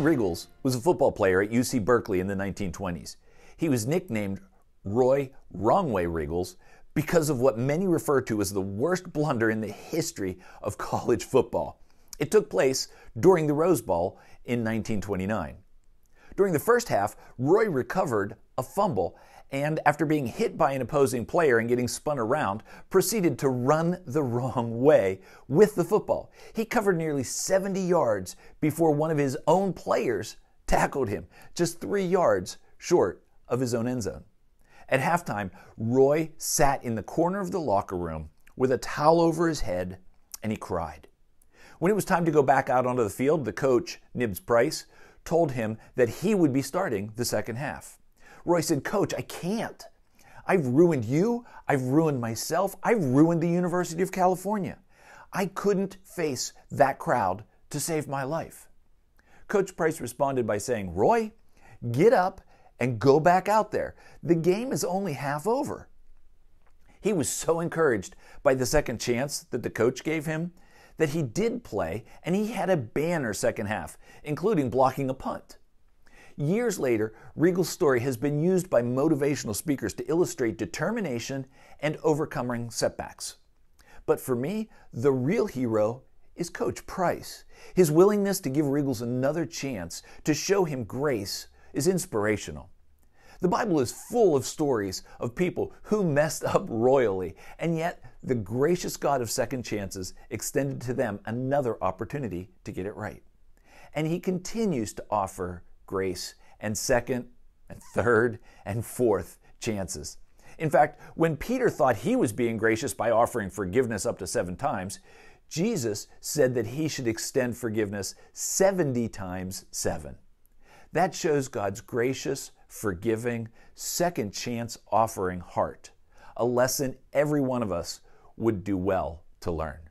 Riggles was a football player at UC Berkeley in the 1920s. He was nicknamed Roy Wrongway Riggles because of what many refer to as the worst blunder in the history of college football. It took place during the Rose Bowl in 1929. During the first half, Roy recovered a fumble and, after being hit by an opposing player and getting spun around, proceeded to run the wrong way with the football. He covered nearly 70 yards before one of his own players tackled him, just 3 yards short of his own end zone. At halftime, Roy sat in the corner of the locker room with a towel over his head, and he cried. When it was time to go back out onto the field, the coach, Nibs Price, told him that he would be starting the second half. Roy said, "Coach, I can't. I've ruined you. I've ruined myself. I've ruined the University of California. I couldn't face that crowd to save my life." Coach Price responded by saying, "Roy, get up and go back out there. The game is only half over." He was so encouraged by the second chance that the coach gave him that he did play, and he had a banner second half, including blocking a punt. Years later, Riggles' story has been used by motivational speakers to illustrate determination and overcoming setbacks. But for me, the real hero is Coach Price. His willingness to give Riggles another chance to show him grace is inspirational. The Bible is full of stories of people who messed up royally, and yet the gracious God of second chances extended to them another opportunity to get it right. And He continues to offer grace and second and third and fourth chances. In fact, when Peter thought he was being gracious by offering forgiveness up to 7 times, Jesus said that he should extend forgiveness 70 times 7. That shows God's gracious, forgiving, second chance offering heart, a lesson every one of us would do well to learn.